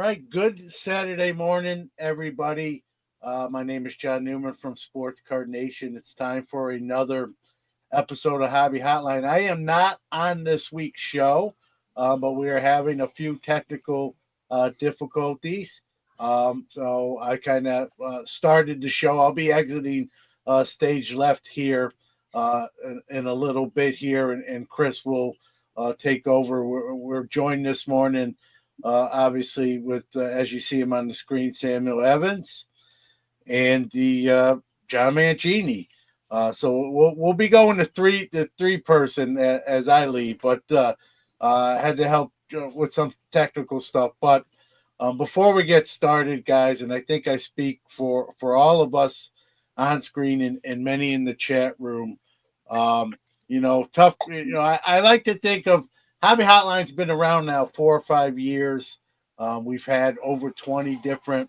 right, good Saturday morning, everybody. My name is John Newman from Sports Card Nation. It's time for another episode of Hobby Hotline. I am not on this week's show, but we are having a few technical difficulties. So I kind of started the show. I'll be exiting stage left here in a little bit here, and Chris will take over. We're joined this morning obviously with as you see him on the screen, Samuel Evans and the John Mancini. So we'll be going to three person as I leave, but I had to help with some technical stuff. But before we get started, guys, and I think I speak for all of us on screen and many in the chat room. Tough. I like to think of Hobby Hotline's been around now 4 or 5 years. We've had over 20 different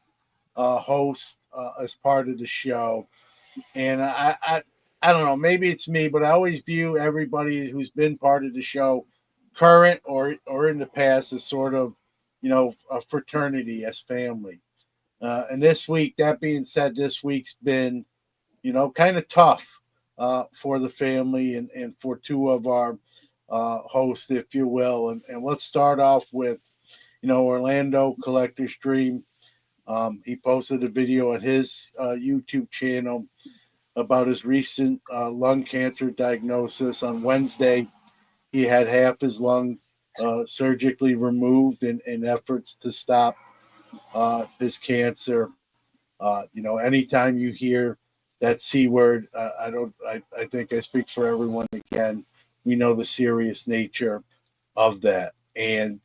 hosts as part of the show, and I don't know, maybe it's me, but I always view everybody who's been part of the show, current or in the past, as sort of a fraternity, as family. And this week, that being said, this week's been kind of tough for the family and for two of our host, if you will. And let's start off with, Orlando Collector's Dream. He posted a video on his YouTube channel about his recent lung cancer diagnosis. On Wednesday, he had half his lung surgically removed in efforts to stop his cancer. Anytime you hear that C word, I think I speak for everyone again. We know the serious nature of that. And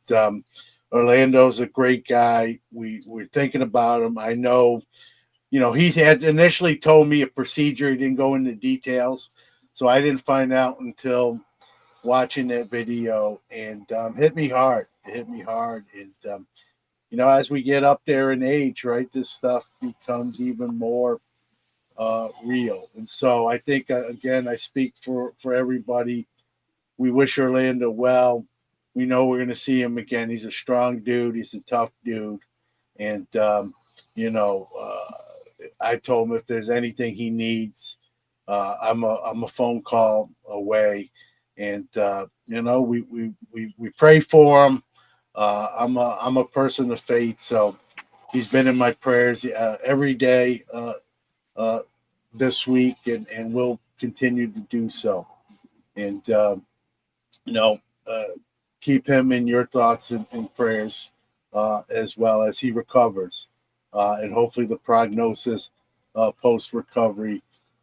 Orlando's a great guy. We're thinking about him. I know, he had initially told me a procedure. He didn't go into details. So I didn't find out until watching that video, and hit me hard. It hit me hard. And, as we get up there in age, right, this stuff becomes even more real. And so I think, again, I speak for everybody. We wish Orlando well. We know we're going to see him again. He's a strong dude. He's a tough dude. And, I told him if there's anything he needs, I'm a phone call away. And, we pray for him. I'm a person of faith. So he's been in my prayers every day this week, and will continue to do so. And, keep him in your thoughts and prayers as well as he recovers. And hopefully the prognosis post-recovery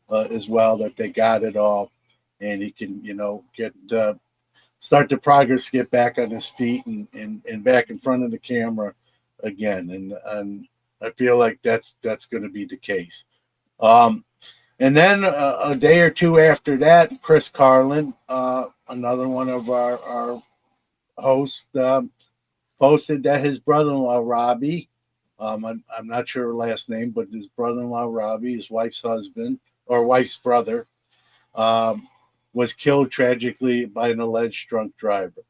as well, that they got it all, and he can, get start the progress, get back on his feet and back in front of the camera again. And I feel like that's going to be the case. And then a day or two after that, Chris Carlin, another one of our hosts, posted that his brother-in-law, Robbie, I'm not sure her last name, but his brother-in-law, Robbie, his wife's husband or wife's brother, was killed tragically by an alleged drunk driver.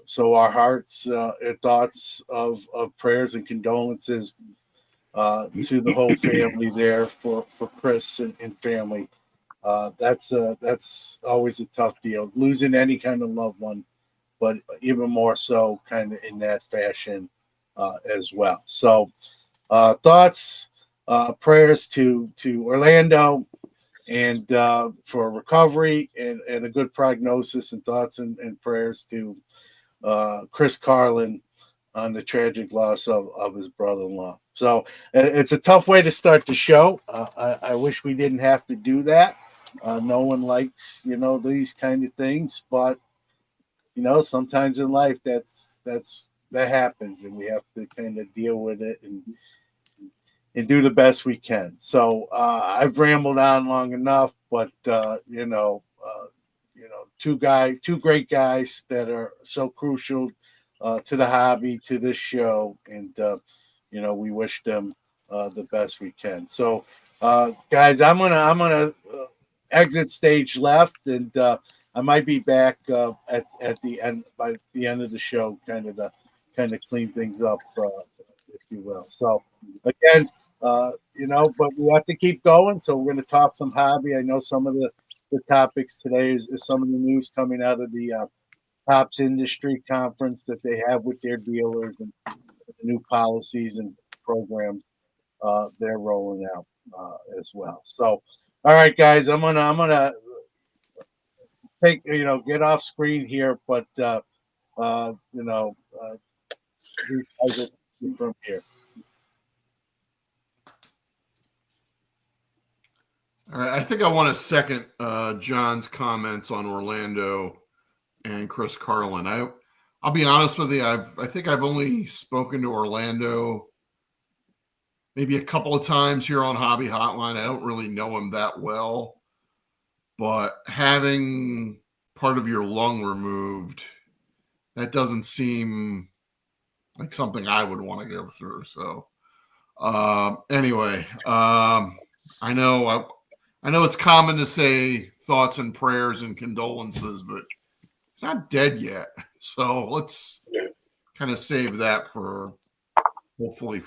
So our hearts and thoughts of prayers and condolences to the whole family there for Chris and family. That's always a tough deal, losing any kind of loved one, but even more so kind of in that fashion as well. So thoughts, prayers to Orlando, and for recovery and a good prognosis, and thoughts and prayers to Chris Carlin on the tragic loss of his brother-in-law. So it's a tough way to start the show. I wish we didn't have to do that. No one likes, these kind of things, but sometimes in life that happens, and we have to kind of deal with it and do the best we can. So I've rambled on long enough, but two great guys that are so crucial to the hobby, to this show, and we wish them the best we can. So guys, I'm gonna exit stage left, and I might be back at the end, by the end of the show, kind of kind of clean things up, if you will. So again, but we have to keep going. So we're going to talk some hobby. I know some of the topics today is some of the news coming out of the Tops Industry Conference that they have with their dealers and the new policies and programs they're rolling out as well. So, all right, guys, I'm gonna take get off screen here, but from here. All right, I think I want to second John's comments on Orlando and Chris Carlin. I'll be honest with you. I think I've only spoken to Orlando maybe a couple of times here on Hobby Hotline. I don't really know him that well, but having part of your lung removed, that doesn't seem like something I would want to go through. So anyway, I know it's common to say thoughts and prayers and condolences, but it's not dead yet. So let's kind of save that for hopefully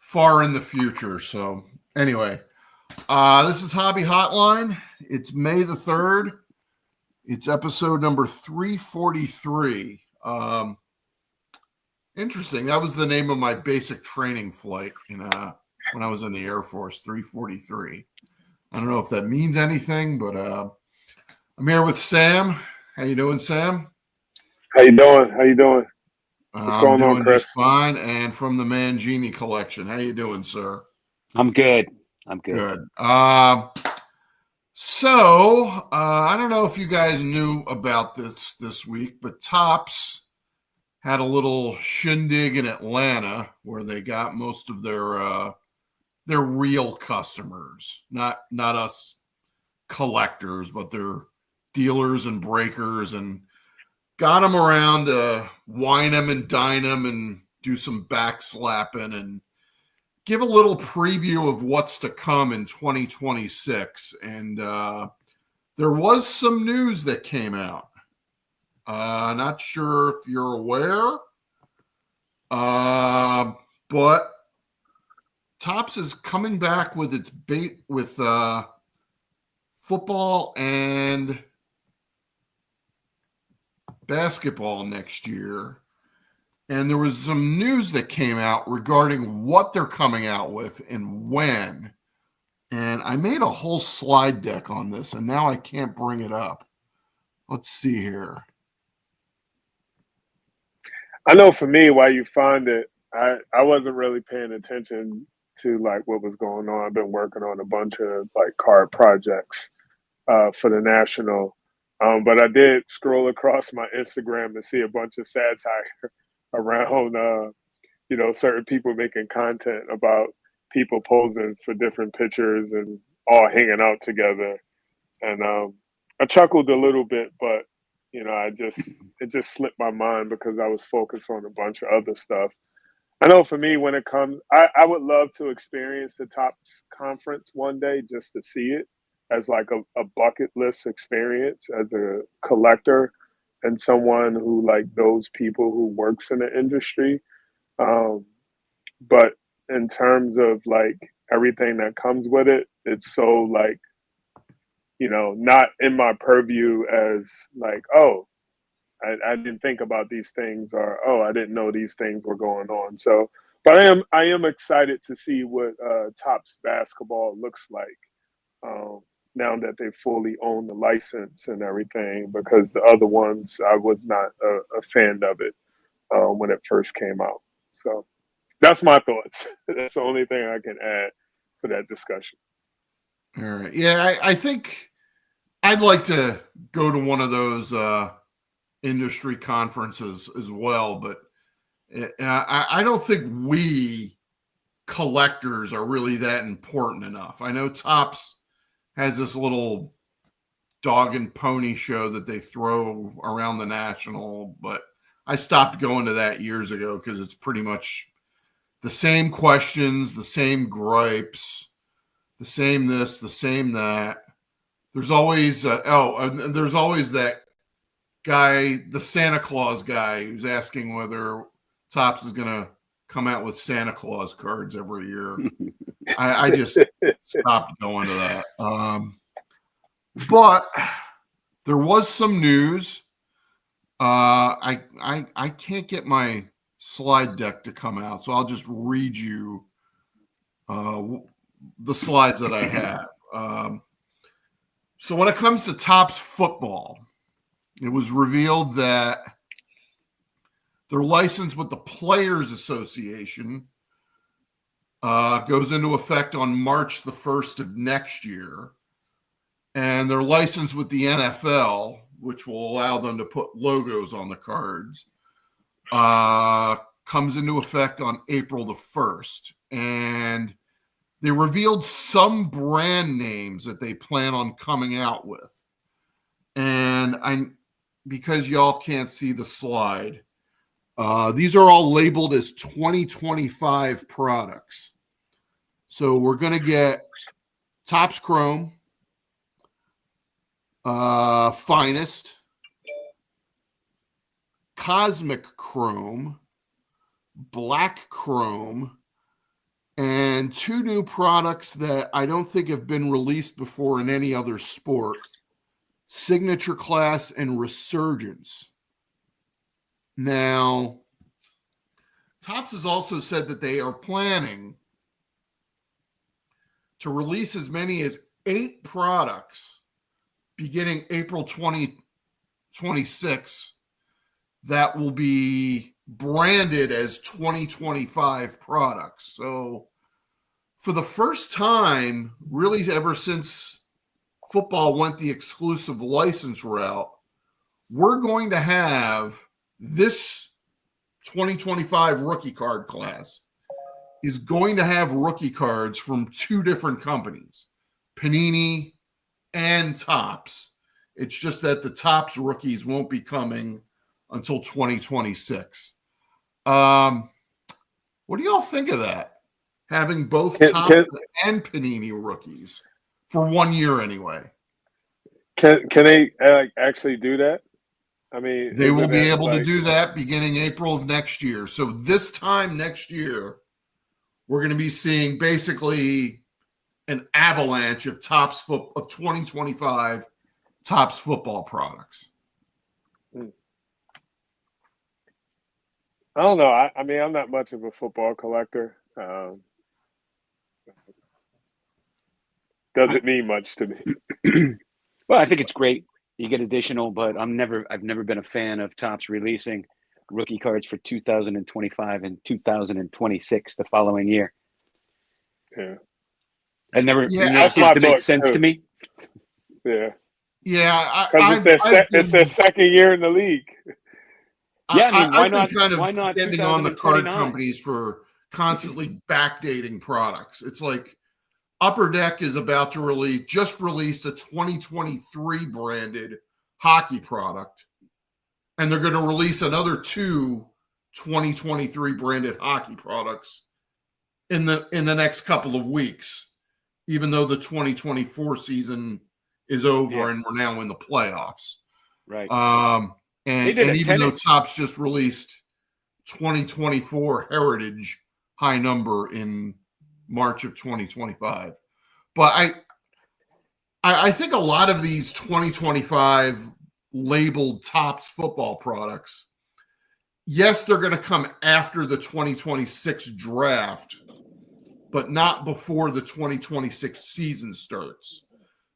far in the future. So anyway, this is Hobby Hotline. It's May the 3rd. It's episode number 343. Interesting. That was the name of my basic training flight when I was in the Air Force, 343. I don't know if that means anything, but I'm here with Sam. How you doing, Sam? How you doing? What's going on, Chris? Just fine. And from the Mangini collection, how you doing, sir? I'm good. Good. So I don't know if you guys knew about this week, but Topps had a little shindig in Atlanta where they got most of their real customers, not us collectors, but their dealers and breakers, and got them around to wine them and dine them and do some backslapping and give a little preview of what's to come in 2026. And there was some news that came out. Not sure if you're aware, but Topps is coming back with its bait with football and basketball next year. And there was some news that came out regarding what they're coming out with and when. And I made a whole slide deck on this, and now I can't bring it up. Let's see here. I know for me, why you find it, I wasn't really paying attention to like what was going on. I've been working on a bunch of like card projects for the National. But I did scroll across my Instagram to see a bunch of satire around, certain people making content about people posing for different pictures and all hanging out together. And I chuckled a little bit, but, it just slipped my mind because I was focused on a bunch of other stuff. I know for me, when it comes, I would love to experience the Topps conference one day just to see it as like a bucket list experience as a collector and someone who like those people who works in the industry. But in terms of like everything that comes with it, it's so like, not in my purview as like, oh, I didn't think about these things, or oh, I didn't know these things were going on. So, but I am excited to see what Topps basketball looks like now that they fully own the license and everything. Because the other ones, I was not a fan of it when it first came out. So that's my thoughts. That's the only thing I can add for that discussion. All right. Yeah, I think I'd like to go to one of those industry conferences as well, but I don't think we collectors are really that important enough. I know Topps has this little dog and pony show that they throw around the National, but I stopped going to that years ago because it's pretty much the same questions, the same gripes, the same this, the same that. There's always there's always that guy, the Santa Claus guy, who's asking whether Topps is going to come out with Santa Claus cards every year. I just stopped going to that. But there was some news. I can't get my slide deck to come out, so I'll just read you the slides that I have. So when it comes to Topps football, it was revealed that their license with the Players Association goes into effect on March the 1st of next year. And their license with the NFL, which will allow them to put logos on the cards, comes into effect on April the 1st. And they revealed some brand names that they plan on coming out with. And because y'all can't see the slide, these are all labeled as 2025 products. So we're going to get Topps Chrome, Finest, Cosmic Chrome, Black Chrome, and two new products that I don't think have been released before in any other sport, Signature Class and Resurgence. Now, Topps has also said that they are planning to release as many as 8 products beginning April 2026 that will be branded as 2025 products. So for the first time, really ever since football went the exclusive license route, we're going to have this 2025 rookie card class is going to have rookie cards from 2 different companies, Panini and Topps. It's just that the Topps rookies won't be coming until 2026. What do y'all think of that? Having both Topps and Panini rookies for 1 year anyway. Can they actually do that? I mean, they will be able to do that beginning April of next year. So this time next year, we're going to be seeing basically an avalanche of of 2025 Topps football products. I don't know. I mean, I'm not much of a football collector. Doesn't mean much to me. Well, I think it's great. You get additional, but I've never been a fan of Topps releasing rookie cards for 2025 and 2026 the following year. Yeah. It seems to make sense to me. Yeah. Yeah. Because it's their second year in the league. Yeah, I mean, why not depending on the card companies for constantly backdating products. It's like Upper Deck is about to just released a 2023 branded hockey product, and they're going to release another 2 2023 branded hockey products in the next couple of weeks, even though the 2024 season is over and we're now in the playoffs. Right. And even though Topps just released 2024 Heritage high number in March of 2025. But I think a lot of these 2025 labeled Topps football products, yes, they're going to come after the 2026 draft, but not before the 2026 season starts.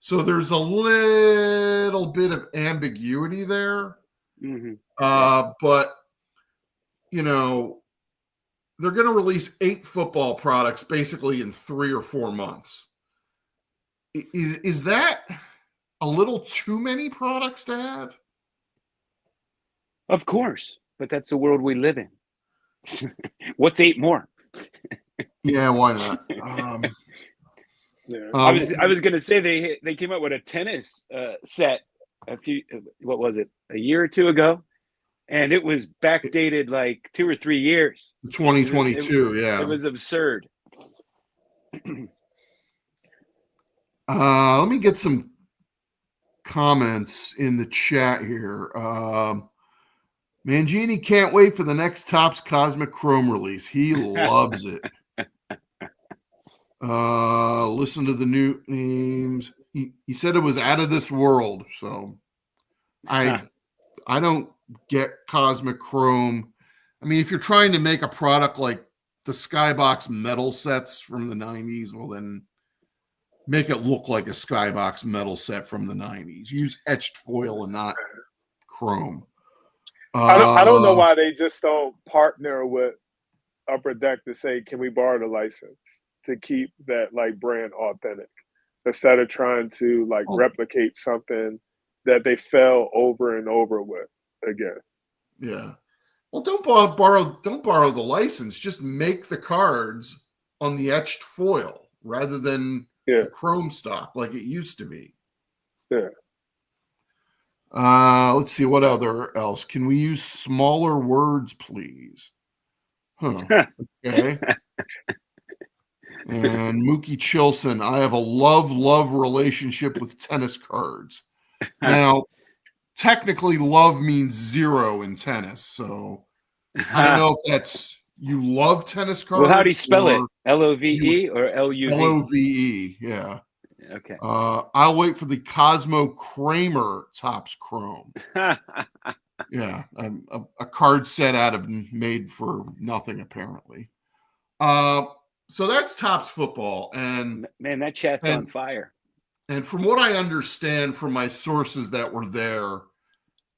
So there's a little bit of ambiguity there. Mm-hmm. But, they're going to release 8 football products basically in 3 or 4 months. Is that a little too many products to have? Of course, but that's the world we live in. What's 8 more? Yeah, why not? I was going to say they came out with a tennis set a year or 2 ago, and it was backdated like 2 or 3 years. 2022, yeah. It was absurd. Let me get some comments in the chat here. Mangini can't wait for the next Topps Cosmic Chrome release. He loves it. Listen to the new names. He said it was out of this world. So I don't get Cosmic Chrome. I mean, if you're trying to make a product like the Skybox metal sets from the 90s, well, then make it look like a Skybox metal set from the 90s. Use etched foil and not chrome. I don't know why they just don't partner with Upper Deck to say, can we borrow the license to keep that like brand authentic instead of trying to like replicate something that they fell over and over with again. Yeah. Well, don't borrow the license. Just make the cards on the etched foil rather than the chrome stock like it used to be. Yeah. Let's see what else. Can we use smaller words, please? Huh. Okay. And Mookie Chilson, I have a love relationship with tennis cards. Now, technically, love means 0 in tennis, so I don't know if that's you love tennis cards. Well, how do you spell it? LOVE or LUV? LOVE, yeah. Okay. I'll wait for the Cosmo Kramer Topps Chrome. Yeah, a card set made for nothing apparently. So that's Topps football, and man, that chat's on fire. And from what I understand from my sources that were there,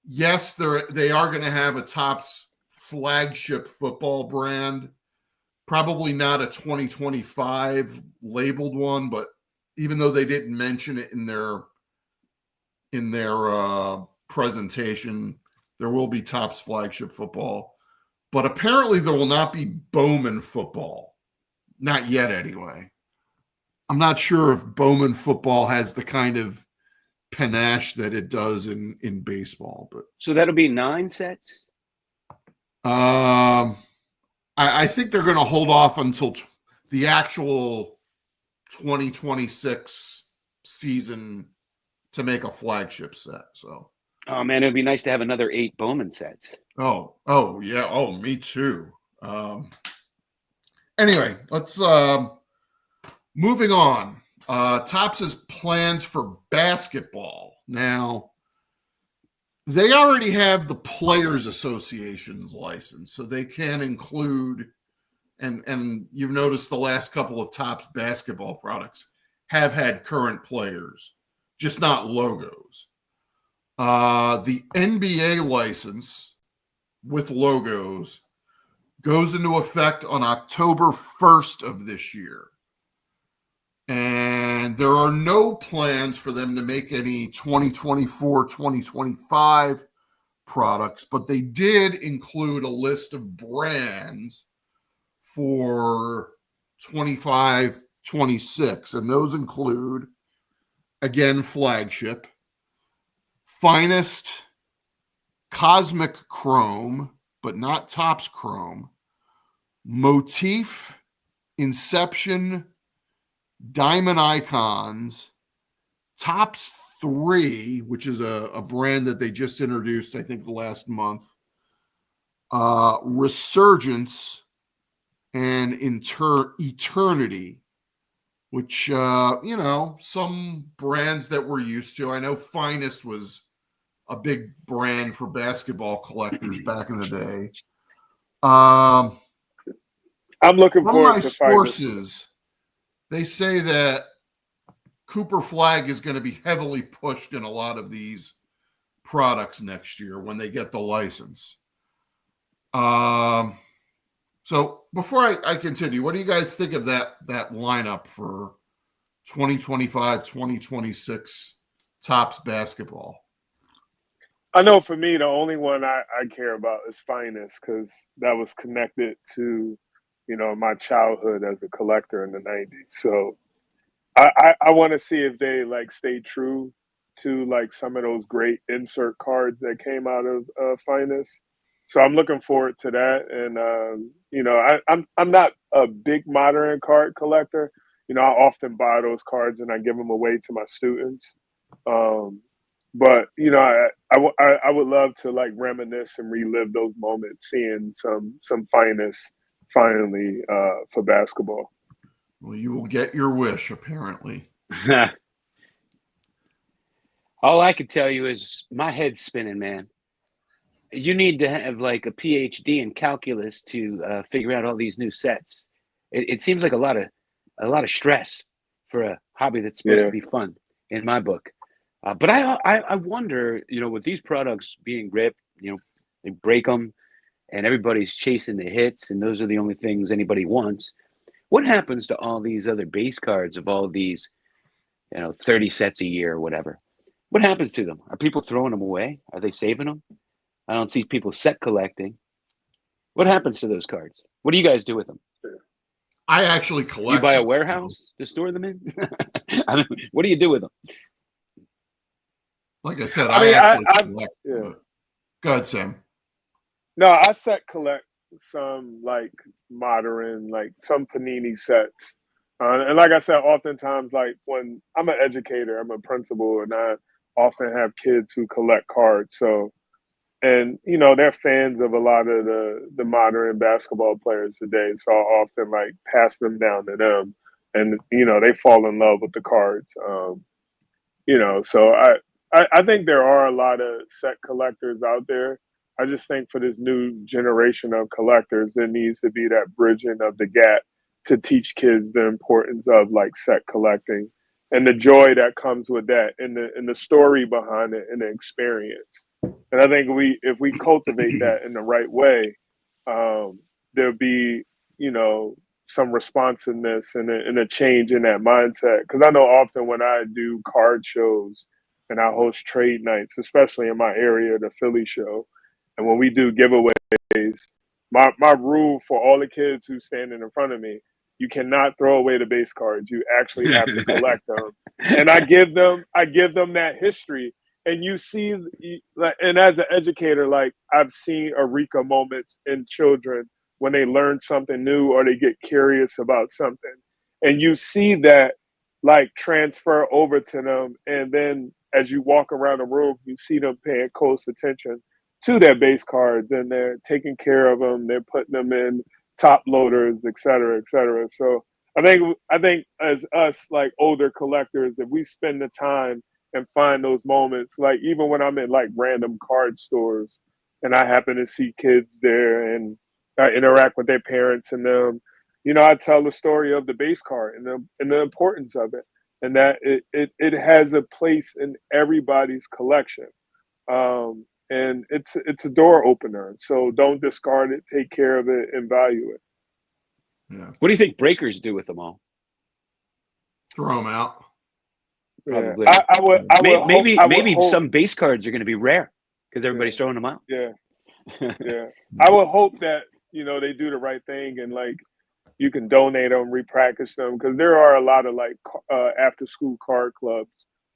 yes, they are going to have a Topps flagship football brand. Probably not a 2025 labeled one, but even though they didn't mention it in their presentation, there will be Topps flagship football. But apparently there will not be Bowman football. Not yet, anyway. I'm not sure if Bowman football has the kind of panache that it does in baseball. But so that'll be 9 sets? I think they're going to hold off until the actual 2026 season to make a flagship set. So, oh man, it'd be nice to have another 8 Bowman sets. Oh yeah. Oh, me too. Anyway, let's moving on. Topps' plans for basketball. Now, they already have the Players Association's license, so they can include, and you've noticed the last couple of Topps basketball products have had current players, just not logos. The NBA license with logos goes into effect on October 1st of this year. And there are no plans for them to make any 2024, 2025 products, but they did include a list of brands for 25, 26. And those include, again, Flagship, Finest, Cosmic Chrome, but not Topps Chrome, Motif, Inception, Diamond Icons, Topps 3, which is a brand that they just introduced, I think, last month, Resurgence, and Eternity, which, some brands that we're used to. I know Finest was a big brand for basketball collectors back in the day. I'm looking from forward my to sources. They say that Cooper Flag is going to be heavily pushed in a lot of these products next year when they get the license. So before I continue, what do you guys think of that lineup for 2025, 2026 Topps basketball? I know for me, the only one I care about is Finest because that was connected to, my childhood as a collector in the 90s. So I want to see if they like stay true to like some of those great insert cards that came out of Finest. So I'm looking forward to that. And, I'm not a big modern card collector. I often buy those cards and I give them away to my students. But I would love to like reminisce and relive those moments, seeing some finest finally for basketball. Well, you will get your wish, apparently. All I could tell you is my head's spinning, man. You need to have like a PhD in calculus to figure out all these new sets. It seems like a lot of stress for a hobby that's supposed to Yeah, be fun, in my book. But I wonder, with these products being ripped, they break them, and everybody's chasing the hits, and those are the only things anybody wants. What happens to all these other base cards of all these, 30 sets a year or whatever? What happens to them? Are people throwing them away? Are they saving them? I don't see people set collecting. What happens to those cards? What do you guys do with them? I actually You collect buy a them. warehouse to store them in? What do you do with them? Like I said, I mean, actually I collect yeah. them. Go ahead, Sam. No, I set collect some like modern, like some Panini sets. And like I said, oftentimes, like when I'm an educator, I'm a principal, and I often have kids who collect cards. So, and they're fans of a lot of the modern basketball players today. So I often like pass them down to them, and they fall in love with the cards. So I think there are a lot of set collectors out there. I just think for this new generation of collectors, there needs to be that bridging of the gap to teach kids the importance of like set collecting and the joy that comes with that, and the story behind it and the experience. And I think if we cultivate that in the right way, there'll be some responsiveness and a change in that mindset. Because I know often when I do card shows and I host trade nights, especially in my area, the Philly show, and when we do giveaways, my rule for all the kids who's standing in front of me, you cannot throw away the base cards. You actually have to collect them. And I give them that history. And you see, and as an educator, like I've seen eureka moments in children when they learn something new or they get curious about something. And you see that like transfer over to them. And then as you walk around the room, you see them paying close attention to their base cards, and they're taking care of them. They're putting them in top loaders, et cetera, et cetera. So I think as us like older collectors, if we spend the time and find those moments, like even when I'm in like random card stores and I happen to see kids there and I interact with their parents and them, I tell the story of the base card and the importance of it, and that it has a place in everybody's collection. And it's a door opener. So don't discard it. Take care of it and value it. Yeah. What do you think breakers do with them all? Throw them out. Probably. Yeah. I would hope some base cards are going to be rare because everybody's throwing them out. Yeah, yeah. I would hope that they do the right thing and like you can donate them, repractice them, because there are a lot of like after school card clubs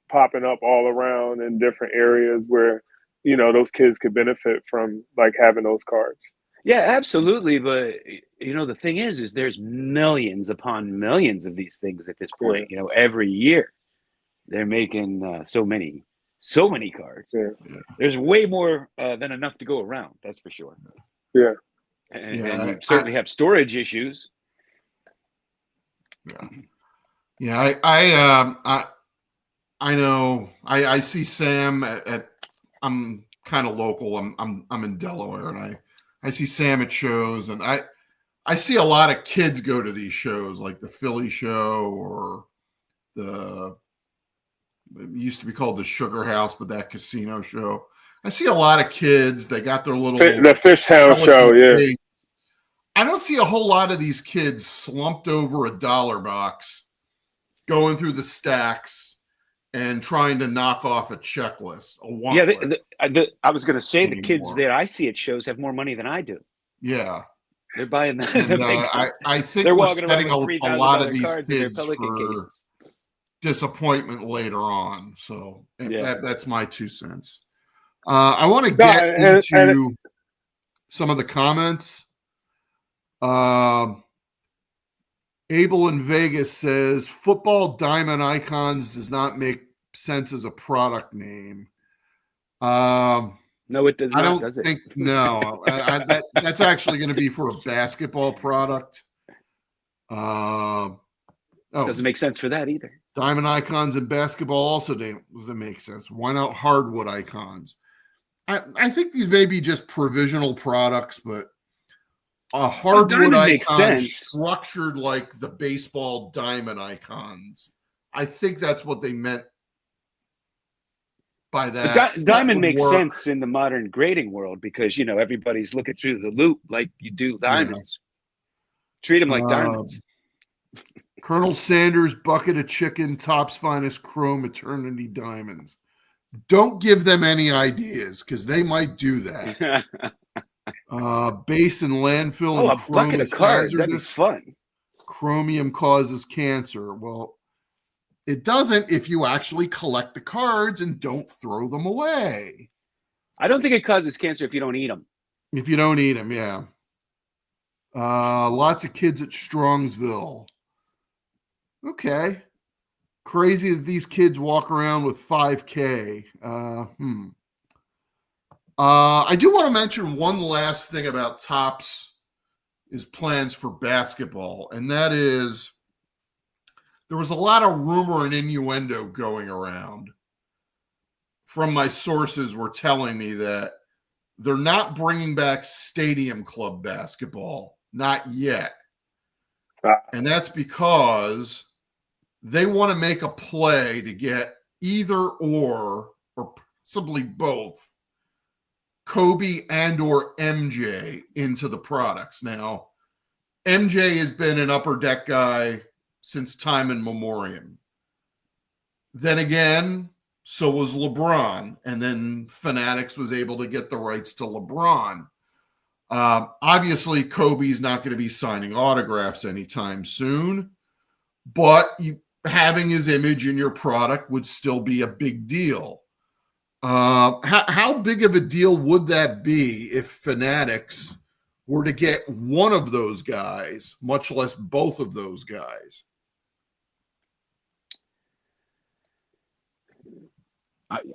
popping up all around in different areas where those kids could benefit from like having those cards. Yeah, absolutely. But the thing is there's millions upon millions of these things at this point. Every year they're making so many cards. Yeah. There's way more than enough to go around. That's for sure. Yeah. And you certainly have storage issues. Yeah. I know. I see Sam at I'm kind of local. I'm in Delaware, and I see Sam at shows, and I see a lot of kids go to these shows, like the Philly show or it used to be called the Sugar House, but that casino show. I see a lot of kids. They got their little the Fishtown show. Yeah. Case. I don't see a whole lot of these kids slumped over a dollar box, going through the stacks and trying to knock off a checklist. I was going to say anymore. The kids that I see at shows have more money than I do. Yeah. They're buying that. And, I think they're we're walking setting around with a lot of these cards in their kids Pelican for cases. disappointment later on. So Yeah. that's my 2 cents. I want to get into some of the comments. Abel in Vegas says football diamond icons does not make sense as a product name. No, it does I not, don't does it? think no. That's actually going to be for a basketball product. Oh, Doesn't make sense for that either. diamond icons in basketball also doesn't make sense. Why not hardwood icons? I think these may be just provisional products, but a hardwood diamond makes icon sense. structured like the baseball diamond icons. I think that's what they meant by But that. diamond That would makes work. sense in the modern grading world because, everybody's looking through the loop like you do diamonds. Treat them like diamonds. Colonel Sanders, bucket of chicken, Topps finest chrome, eternity diamonds. Don't give them any ideas because they might do that. Base and landfill and a chrome bucket of is cards. That'd be hazardous. fun. Chromium causes cancer. Well, it doesn't if you actually collect the cards and don't throw them away. I don't think it causes cancer if you don't eat them. If you don't eat them, yeah. Lots of kids at Strongsville. Okay. Crazy that these kids walk around with 5K. I do want to mention one last thing about Topps' plans for basketball, and that is there was a lot of rumor and innuendo going around. From my sources were telling me that they're not bringing back Stadium Club basketball, not yet. And that's because they want to make a play to get either or possibly both Kobe and or MJ into the products. Now, MJ has been an upper deck guy since time immemorial. Then again, so was LeBron. And then Fanatics was able to get the rights to LeBron. Obviously, Kobe's not going to be signing autographs anytime soon, but having his image in your product would still be a big deal. How big of a deal would that be if Fanatics were to get one of those guys, much less both of those guys?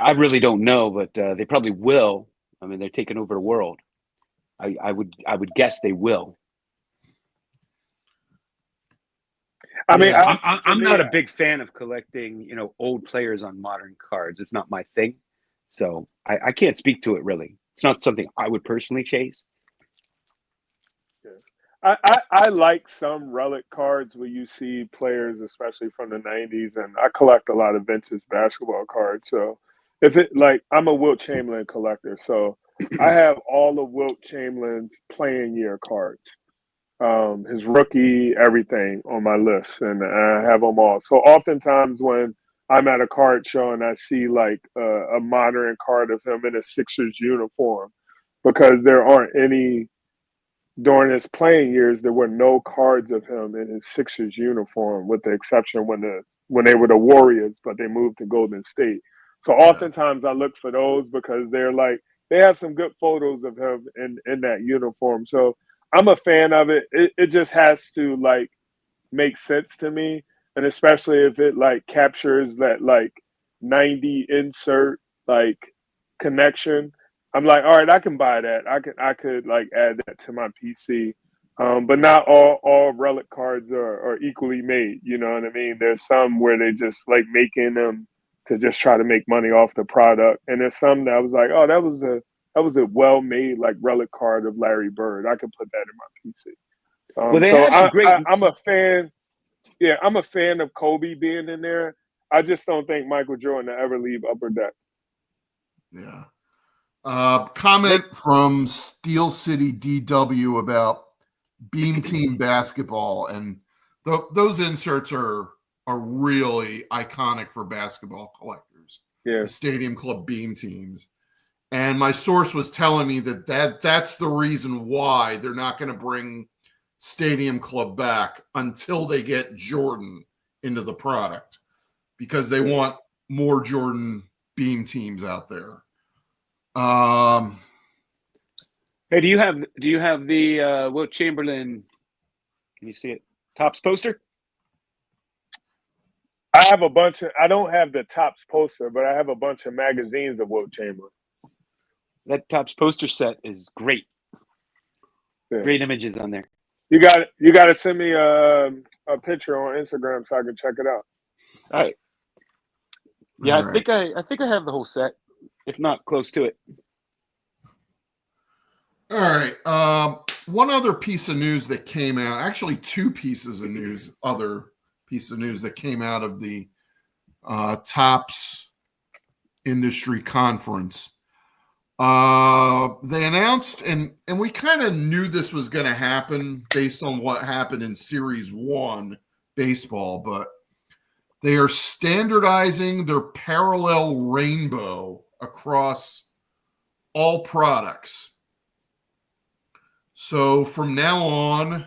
I really don't know, but they probably will. I mean, they're taking over the world. I would guess they will. I mean, I'm not a big fan of collecting, old players on modern cards. It's not my thing. So I can't speak to it really. It's not something I would personally chase. I like some relic cards where you see players, especially from the 90s, and I collect a lot of vintage basketball cards. So I'm a Wilt Chamberlain collector, so I have all of Wilt Chamberlain's playing year cards, his rookie, everything on my list, and I have them all. So oftentimes when I'm at a card show and I see like a modern card of him in a Sixers uniform, because there aren't any. During his playing years, there were no cards of him in his Sixers uniform, with the exception when they were the Warriors, but they moved to Golden State. So oftentimes I look for those because they have some good photos of him in that uniform. So I'm a fan of it. It just has to make sense to me, and especially if it captures that 90 insert connection. I'm like, all right, I can buy that. I could add that to my PC. But not all relic cards are equally made. You know what I mean? There's some where they just making them to just try to make money off the product, and there's some that I was like, oh, that was a well made relic card of Larry Bird. I could put that in my PC. Well, they have some great. I'm a fan. Yeah, I'm a fan of Kobe being in there. I just don't think Michael Jordan will ever leave Upper Deck. Yeah. Comment from Steel City DW about Beam Team basketball, and those inserts are really iconic for basketball collectors. Yeah. The Stadium Club Beam Teams, and my source was telling me that's the reason why they're not going to bring Stadium Club back until they get Jordan into the product, because they want more Jordan Beam Teams out there. Hey, do you have the Wilt Chamberlain? Can you see it? Topps poster? I have a bunch of. I don't have the Topps poster, but I have a bunch of magazines of Wilt Chamberlain. that Topps poster set is great. Yeah. Great images on there. You got to send me a picture on Instagram so I can check it out. All right. Yeah, All right. I think I have the whole set, if not close to it. All right. One other piece of news that came out, actually two pieces of news, other piece of news that came out of the Topps industry conference. They announced, and we kind of knew this was going to happen based on what happened in Series 1 baseball, but they are standardizing their parallel rainbow across all products. So from now on,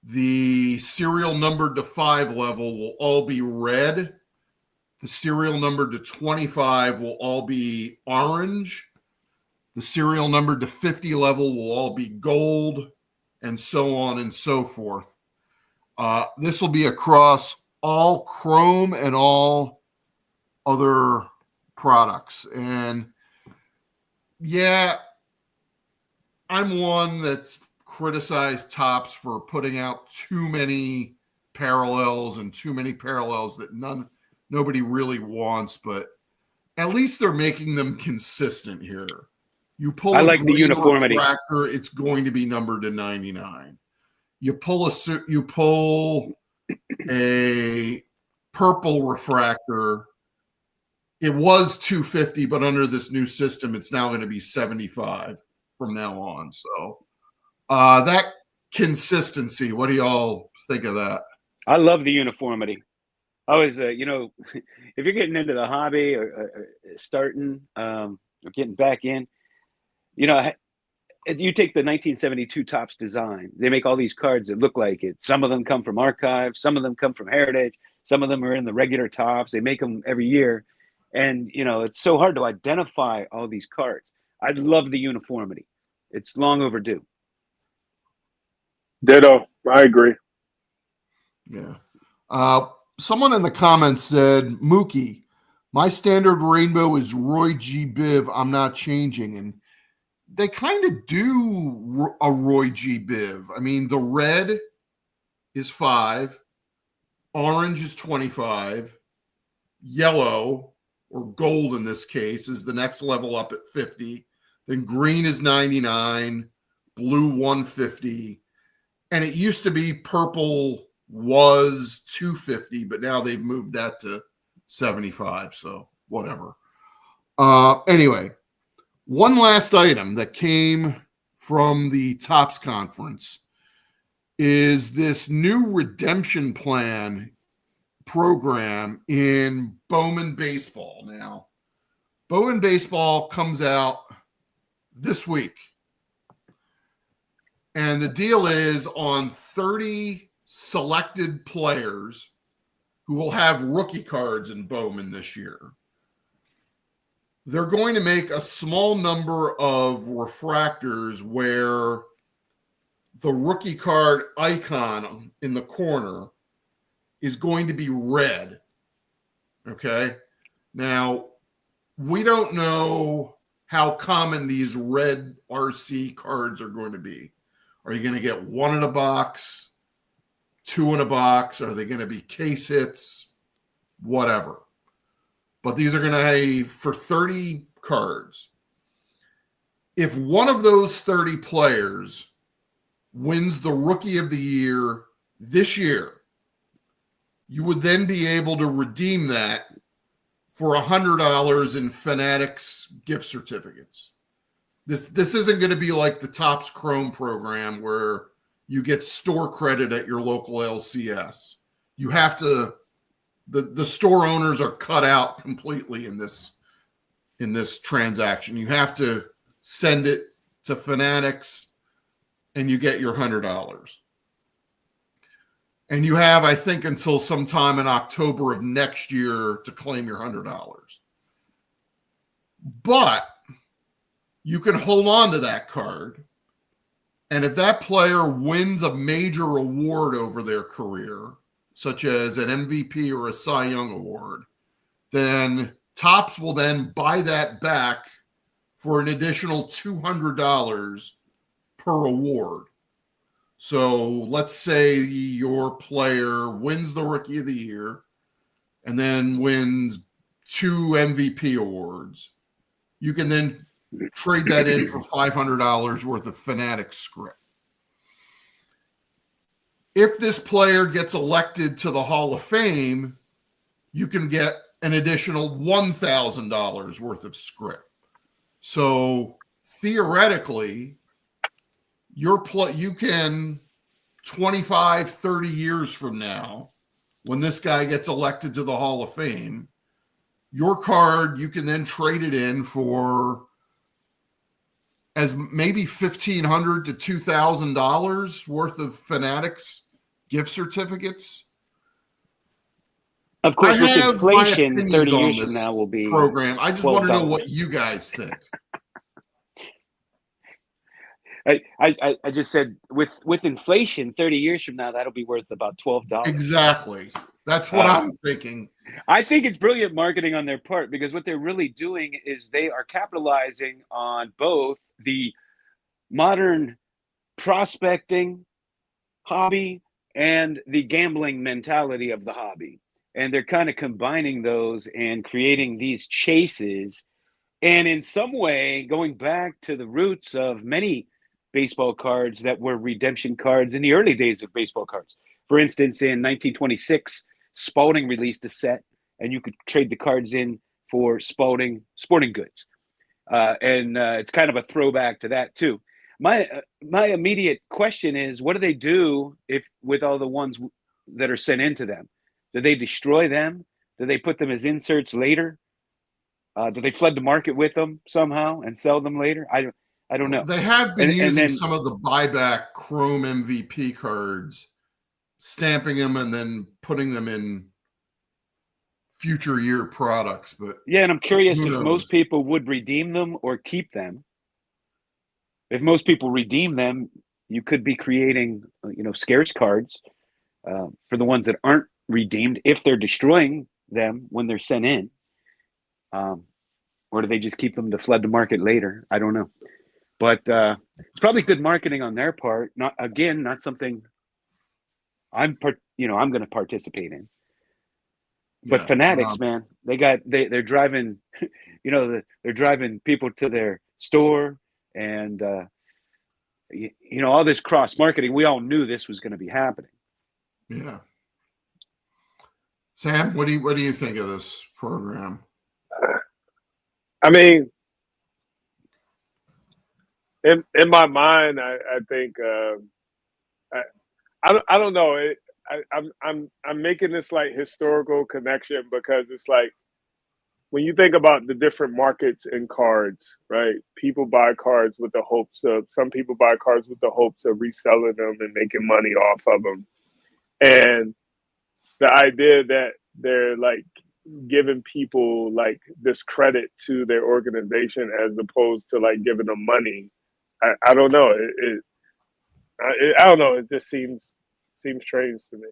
the serial number to 5 level will all be red. The serial number to 25 will all be orange. The serial number to 50 level will all be gold, and so on and so forth. This will be across all Chrome and all other products. And yeah, I'm one that's criticized Topps for putting out too many parallels that nobody really wants, but at least they're making them consistent here. You pull I a like the green uniformity. refractor, it's going to be numbered to 99. You pull a purple refractor, it was 250, but under this new system, it's now going to be 75 from now on. So that consistency, what do y'all think of that? I love the uniformity. I was, if you're getting into the hobby or starting or getting back in, you take the 1972 Topps design. They make all these cards that look like it. Some of them come from archives. Some of them come from Heritage. Some of them are in the regular Topps. They make them every year. And, it's so hard to identify all these cards. I love the uniformity. It's long overdue. Ditto. I agree. Yeah. Someone in the comments said, Mookie, my standard rainbow is Roy G. Biv. I'm not changing. And they kind of do a Roy G. Biv. I mean, the red is 5, orange is 25, yellow or gold in this case is the next level up at 50. Then green is 99, blue 150. And it used to be purple was 250, but now they've moved that to 75. So whatever. Anyway, one last item that came from the Topps conference is this new redemption plan program in Bowman Baseball. Now, Bowman Baseball comes out this week. And the deal is on 30 selected players who will have rookie cards in Bowman this year. They're going to make a small number of refractors where the rookie card icon in the corner is going to be red. Okay. Now, we don't know how common these red RC cards are going to be. Are you going to get 1 in a box, 2 in a box? Are they going to be case hits? Whatever. But these are going to have for 30 cards. If one of those 30 players wins the Rookie of the Year this year, you would then be able to redeem that for $100 in Fanatics gift certificates. This isn't going to be like the Topps Chrome program where you get store credit at your local LCS. You have to, the store owners are cut out completely in this transaction. You have to send it to Fanatics and you get your $100. And you have, I think, until sometime in October of next year to claim your $100. But you can hold on to that card. And if that player wins a major award over their career, such as an MVP or a Cy Young award, then Topps will then buy that back for an additional $200 per award. So let's say your player wins the Rookie of the Year and then wins 2 MVP awards. You can then trade that in for $500 worth of Fanatic script. If this player gets elected to the Hall of Fame, you can get an additional $1,000 worth of script. So theoretically, you can 25, 30 years from now, when this guy gets elected to the Hall of Fame, your card, you can then trade it in for as maybe $1,500 to $2,000 worth of Fanatics gift certificates. Of course, with I have my inflation, opinions 30 on years this from now will be program. I just want to know $12. what you guys think. I just said with inflation, 30 years from now, that'll be worth about $12. Exactly. That's what I'm thinking. I think it's brilliant marketing on their part, because what they're really doing is they are capitalizing on both the modern prospecting hobby and the gambling mentality of the hobby. And they're kind of combining those and creating these chases. And in some way, going back to the roots of many baseball cards that were redemption cards in the early days of baseball cards. For instance, in 1926, Spalding released a set, and you could trade the cards in for sporting goods. And it's kind of a throwback to that too. My immediate question is, what do they do with all the ones that are sent into them? Do they destroy them? Do they put them as inserts later? Do they flood the market with them somehow and sell them later? I don't know. They have been And using then, some of the buyback Chrome MVP cards, stamping them and then putting them in future year products. But yeah, and I'm curious if knows? most people would redeem them or keep them. If most people redeem them, you could be creating, scarce cards for the ones that aren't redeemed if they're destroying them when they're sent in. Or do they just keep them to flood the market later? I don't know. But it's probably good marketing on their part. Not something I'm going to participate in. But Yeah, Fanatics, man, they're driving, they're driving people to their store, and all this cross marketing. We all knew this was going to be happening. Yeah. Sam, what do you think of this program? I mean, in my mind, I think I don't know. I'm making this like historical connection, because it's like, when you think about the different markets in cards, right? People buy cards with the hopes of, some people buy cards with the hopes of reselling them and making money off of them. And the idea that they're like giving people like this credit to their organization as opposed to like giving them money, I don't know. I don't know. It just seems strange to me.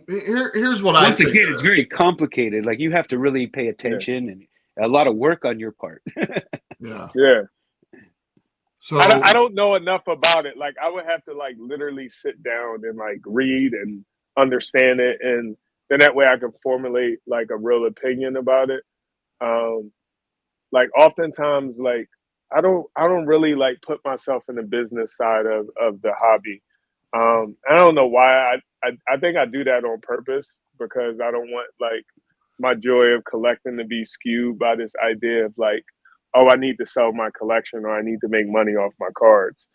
Here's what Once I think. again, it's very complicated. Like, you have to really pay attention and a lot of work on your part. Yeah. So I don't know enough about it. Like, I would have to like literally sit down and like read and understand it, and then that way I can formulate like a real opinion about it. Like, oftentimes, like I don't really like put myself in the business side of the hobby. I don't know why. I think I do that on purpose, because I don't want like my joy of collecting to be skewed by this idea of like, oh, I need to sell my collection, or I need to make money off my cards.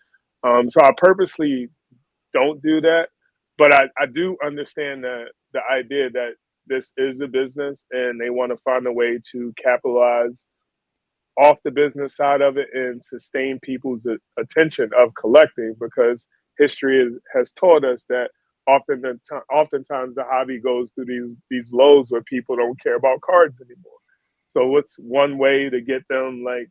So I purposely don't do that, but I do understand the idea that this is a business and they want to find a way to capitalize off the business side of it and sustain people's attention of collecting, because history has taught us that oftentimes the hobby goes through these lows where people don't care about cards anymore. So what's one way to get them like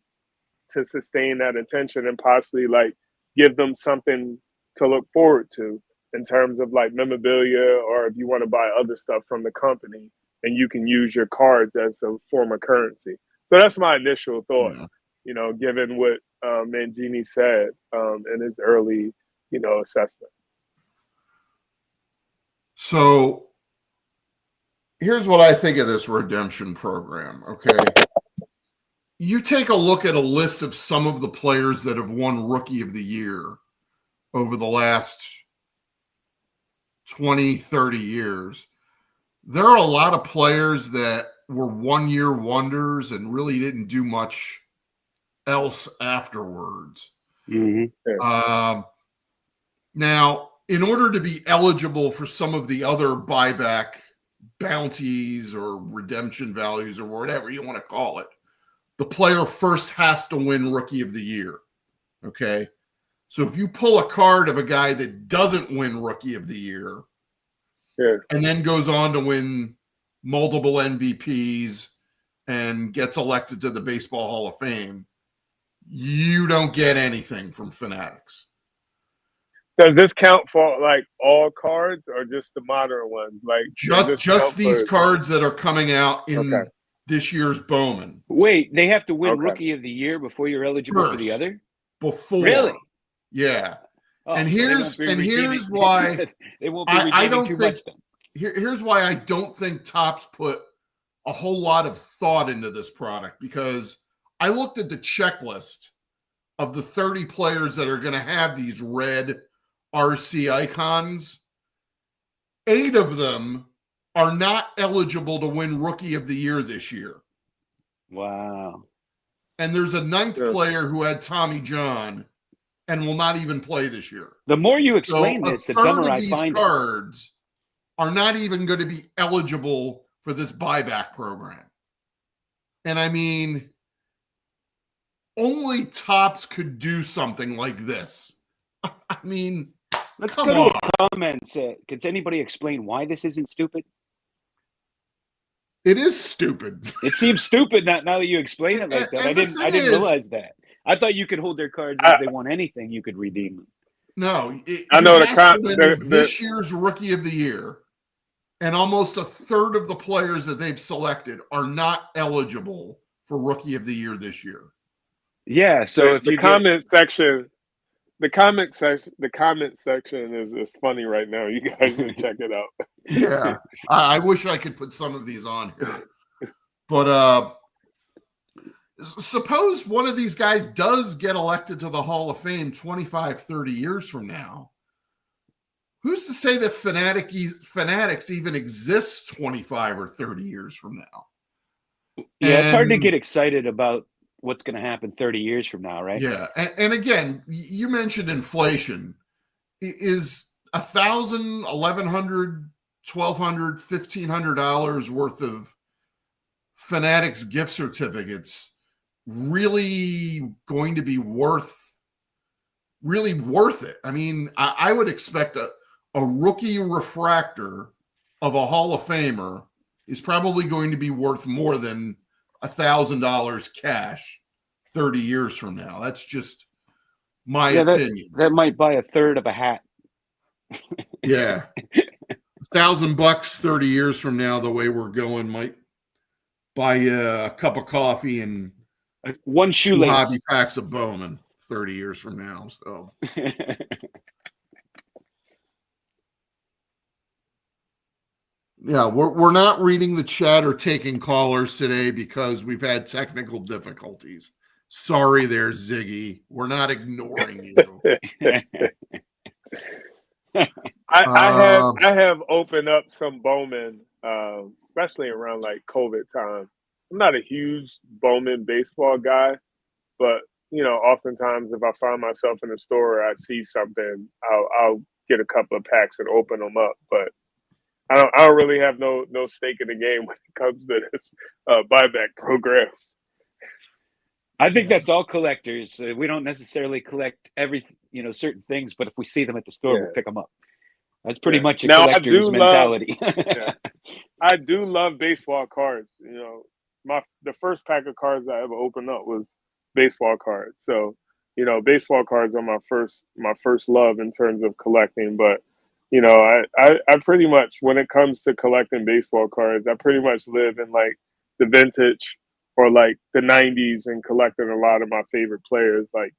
to sustain that attention and possibly like give them something to look forward to in terms of like memorabilia, or if you want to buy other stuff from the company and you can use your cards as a form of currency. So that's my initial thought. Yeah. You know, given what Mangini said in his early, you know, assessment. So here's what I think of this redemption program. Okay. You take a look at a list of some of the players that have won Rookie of the Year over the last 20, 30 years. There are a lot of players that were one-year wonders and really didn't do much else afterwards. Now, in order to be eligible for some of the other buyback bounties or redemption values or whatever you want to call it, the player first has to win Rookie of the Year. Okay. So if you pull a card of a guy that doesn't win Rookie of the Year and then goes on to win multiple MVPs and gets elected to the Baseball Hall of Fame, you don't get anything from Fanatics. Does this count for like all cards or just the modern ones? Like just these cards that are coming out in this year's Bowman. Wait, they have to win Rookie of the Year before you're eligible for the other? Before. Really? Yeah. Oh, and so here's why they won't be redeeming I don't too think much then. Here's why I don't think Topps put a whole lot of thought into this product, because I looked at the checklist of the 30 players that are going to have these red RC icons. 8 of them are not eligible to win Rookie of the Year this year. Wow. And there's a 9th player who had Tommy John and will not even play this year. The more you explain this, the dumber I find it. Cards are not even going to be eligible for this buyback program. And I mean, only Topps could do something like this. I mean, let's go to the comments. Can anybody explain why this isn't stupid? It is stupid. It seems stupid now that you explain it like that. I didn't realize that. I thought you could hold their cards if they want anything, you could redeem them. No, I know this year's Rookie of the Year, and almost a third of the players that they've selected are not eligible for Rookie of the Year this year. Yeah, so if the comment section is funny right now. You guys can check it out. Yeah, I wish I could put some of these on here, but suppose one of these guys does get elected to the Hall of Fame 25, 30 years from now. Who's to say that Fanatics even exists 25 or 30 years from now? Yeah, it's hard to get excited about what's going to happen 30 years from now, right? Yeah. And again, you mentioned inflation. Is $1,000, $1,100, $1,200, $1,500 worth of Fanatics gift certificates really going to be worth it? I mean, I would expect a rookie refractor of a Hall of Famer is probably going to be worth more than $1,000 cash 30 years from now. That's just my opinion. That might buy a third of a hat. Yeah. $1,000 30 years from now, the way we're going, might buy a cup of coffee and one shoelace. 2 hobby packs of Bowman 30 years from now. So yeah, we're not reading the chat or taking callers today because we've had technical difficulties. Sorry there, Ziggy. We're not ignoring you. I have opened up some Bowman, especially around like COVID time. I'm not a huge Bowman baseball guy, but you know, oftentimes if I find myself in a store, I see something, I'll get a couple of packs and open them up. But I don't really have no stake in the game when it comes to this buyback program. I think that's all collectors. We don't necessarily collect certain things, but if we see them at the store, we'll pick them up. That's pretty much a collector's mentality. I do love baseball cards. You know, the first pack of cards I ever opened up was baseball cards. So, you know, baseball cards are my first love in terms of collecting. But, you know, I pretty much, when it comes to collecting baseball cards, I pretty much live in like the vintage or like the '90s and collecting a lot of my favorite players, like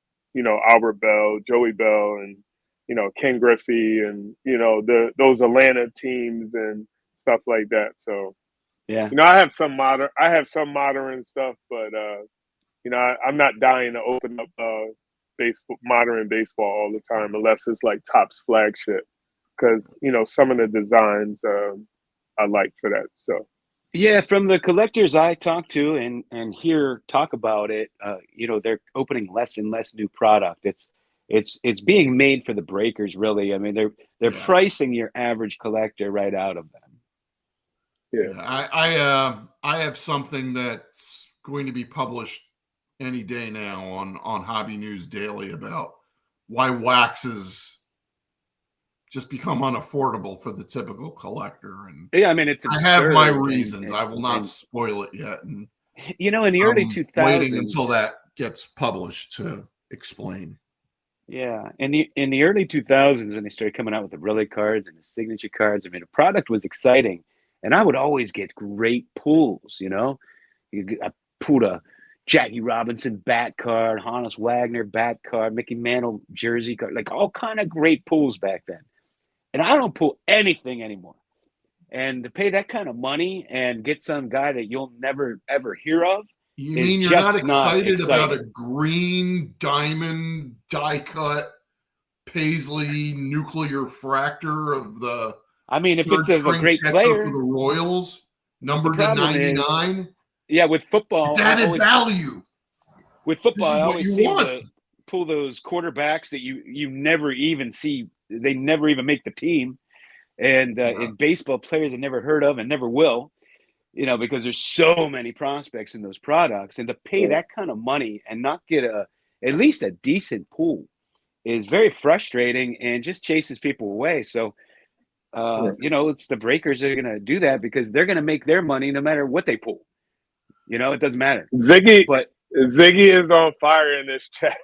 Albert Bell, Joey Bell, and Ken Griffey, and those Atlanta teams and stuff like that. So Yeah. I have some modern stuff, but I'm not dying to open up modern baseball all the time unless it's like Topps flagship, because some of the designs I like for that. So Yeah, from the collectors I talk to and hear talk about it, they're opening less and less new product. It's being made for the breakers, really. I mean, they're Yeah. pricing your average collector right out of them. yeah. I have something that's going to be published any day now on Hobby News Daily about why wax has just become unaffordable for the typical collector. And Yeah, I mean, it's I have my absurd. reasons. I will not spoil it yet. And in the early I'm 2000s, waiting until that gets published to explain. Yeah, in the early 2000s, when they started coming out with the relic cards and the signature cards, I mean, the product was exciting, and I would always get great pulls. I pulled a Jackie Robinson bat card, Hannes Wagner bat card, Mickey Mantle jersey card, like all kind of great pulls back then. And I don't pull anything anymore. And to pay that kind of money and get some guy that you'll never ever hear of, You is mean you're just not excited about a exciting. green diamond die cut Paisley nuclear fractor of the I mean, if third it's of a string great catcher player, for the Royals, but the numbered to problem is, 99? yeah, with football, It's added value. This I is what always you seem want. to pull those quarterbacks that you never even see. They never even make the team. And in baseball, players I never heard of and never will, because there's so many prospects in those products. And to pay that kind of money and not get at least a decent pool is very frustrating and just chases people away. So, it's the breakers that are going to do that because they're going to make their money no matter what they pull. It doesn't matter. Ziggy But is on fire in this chat.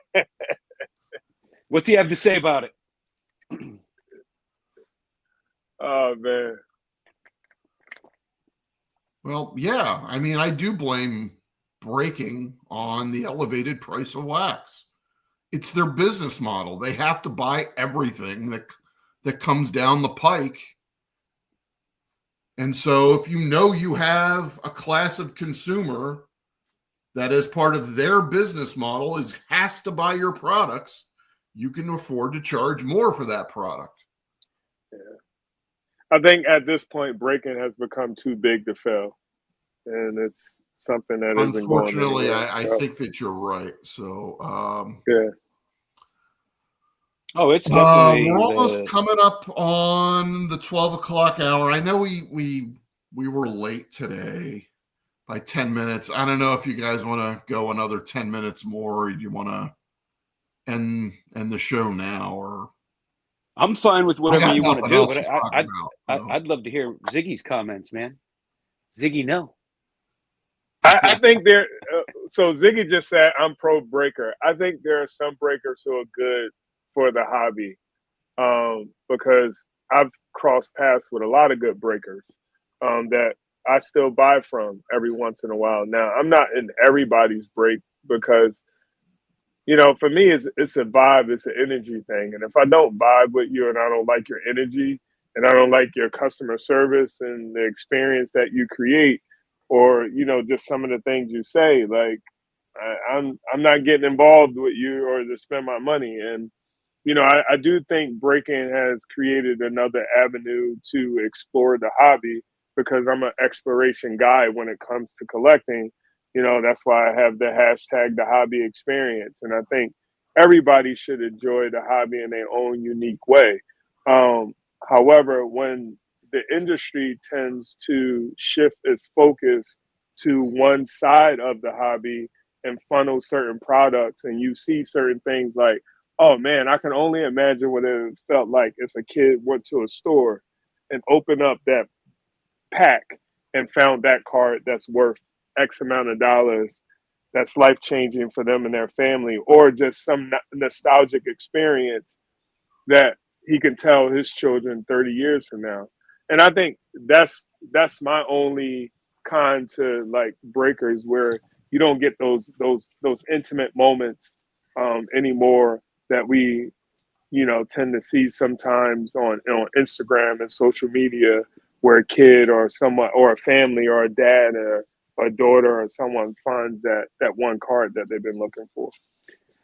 what's he have to say about it? Oh man. Well, yeah. I mean, I do blame breaking on the elevated price of wax. It's their business model. They have to buy everything that comes down the pike. And so if you have a class of consumer that as part of their business model has to buy your products, you can afford to charge more for that product. Yeah. I think at this point, breaking has become too big to fail. And it's something that isn't going Unfortunately, anywhere. I think that you're right. So, yeah. Oh, it's definitely we're almost coming up on the 12 o'clock hour. I know we were late today by 10 minutes. I don't know if you guys want to go another 10 minutes more, or you want to end the show now, or I'm fine with whatever you want to do, but I'd I'd love to hear Ziggy's comments, man. Ziggy, no. I think so Ziggy just said I'm pro breaker. I think there are some breakers who are good for the hobby, because I've crossed paths with a lot of good breakers that I still buy from every once in a while. Now, I'm not in everybody's break because, for me, it's a vibe, it's an energy thing. And if I don't vibe with you and I don't like your energy and I don't like your customer service and the experience that you create, or, just some of the things you say, like, I'm not getting involved with you or to spend my money. And I do think breaking has created another avenue to explore the hobby because I'm an exploration guy when it comes to collecting. That's why I have the hashtag the hobby experience. And I think everybody should enjoy the hobby in their own unique way. However, when the industry tends to shift its focus to one side of the hobby and funnel certain products, and you see certain things like, oh man, I can only imagine what it felt like if a kid went to a store and opened up that pack and found that card that's worth X amount of dollars, that's life changing for them and their family, or just some nostalgic experience that he can tell his children 30 years from now. And I think that's my only con to like breakers, where you don't get those intimate moments anymore that we tend to see sometimes on Instagram and social media, where a kid or someone or a family or a dad or a daughter or someone finds that one card that they've been looking for.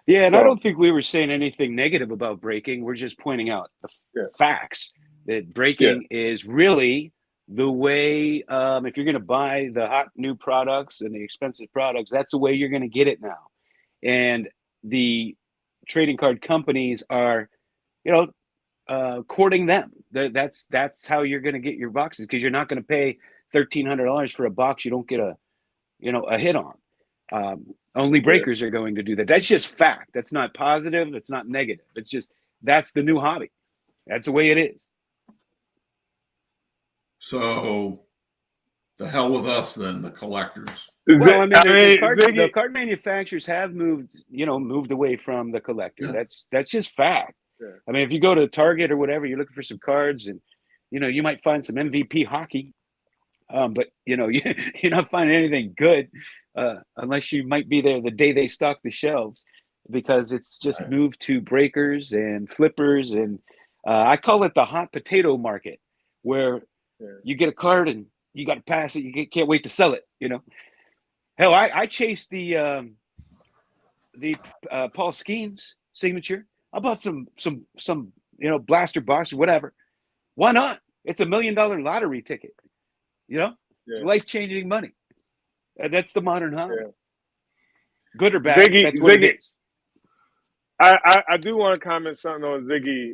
Yeah, and I So don't think we were saying anything negative about breaking. We're just pointing out the yeah, facts that yeah, breaking is really the way, if you're going to buy the hot new products and the expensive products, that's the way you're going to get it now. And the trading card companies are, you know, courting them. That's how you're going to get your boxes, because you're not going to pay $1,300 for a box you don't get a hit on. Only yeah. breakers are going to do that. That's just fact. That's not positive. That's not negative. It's just that's the new hobby. That's the way it is. So the hell with us then, the collectors. Well, I mean, the Ziggy, card manufacturers have moved away from the collector. Yeah. That's just fact. yeah, I mean, if you go to Target or whatever, you're looking for some cards, and you might find some MVP hockey, but you're not finding anything good unless you might be there the day they stock the shelves, because it's just Right. moved to breakers and flippers, and I call it the hot potato market, where yeah. you get a card and you got to pass it. Can't wait to sell it. Hell, I chased the Paul Skeens signature. I bought some blaster box or whatever. Why not? It's $1 million lottery ticket. Yeah. Life-changing money. That's the modern hobby. Yeah. Good or bad, that's what it is. I do want to comment something on Ziggy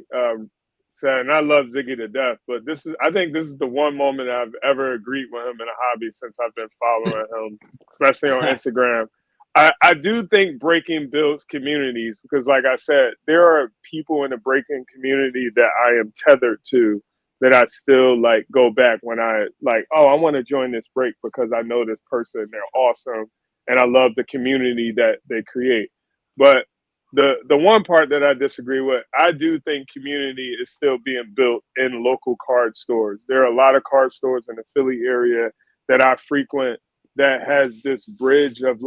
said, and I love Ziggy to death, but I think this is the one moment I've ever agreed with him in a hobby since I've been following him, especially on Instagram. I do think breaking builds communities, because like I said, there are people in the breaking community that I am tethered to, that I still go back when I I want to join this break because I know this person, they're awesome, and I love the community that they create. But the one part that I disagree with, I do think community is still being built in local card stores. There are a lot of card stores in the Philly area that I frequent that has this bridge of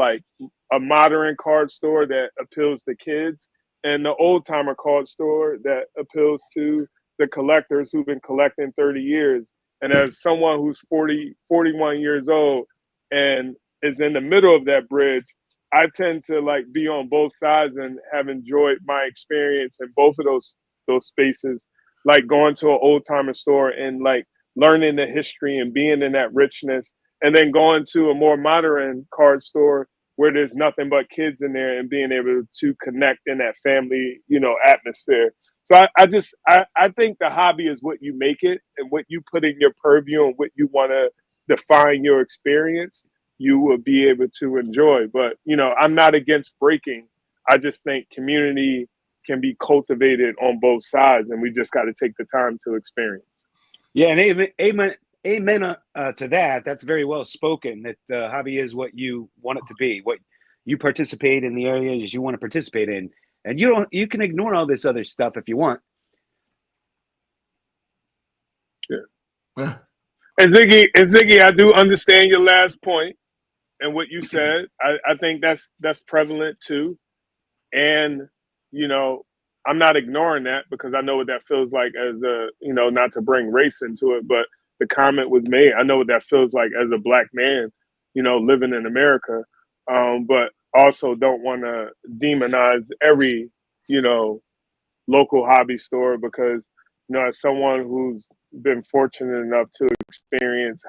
a modern card store that appeals to kids, and the old timer card store that appeals to the collectors who've been collecting 30 years. And as someone who's 41 years old and is in the middle of that bridge, I tend to be on both sides and have enjoyed my experience in both of those spaces, going to an old timer store and learning the history and being in that richness, and then going to a more modern card store where there's nothing but kids in there and being able to connect in that family, atmosphere. So I think the hobby is what you make it, and what you put in your purview and what you want to define your experience, you will be able to enjoy. But, I'm not against breaking. I just think community can be cultivated on both sides, and we just got to take the time to experience. Yeah, and amen to that. That's very well spoken, that the hobby is what you want it to be, what you participate in the areas you want to participate in. And you can ignore all this other stuff if you want. Yeah. And Ziggy, I do understand your last point and what you said. I think that's prevalent too. And, I'm not ignoring that, because I know what that feels like as not to bring race into it, but the comment was made. I know what that feels like as a Black man, living in America. But also don't want to demonize every, local hobby store, because, as someone who's been fortunate enough to experience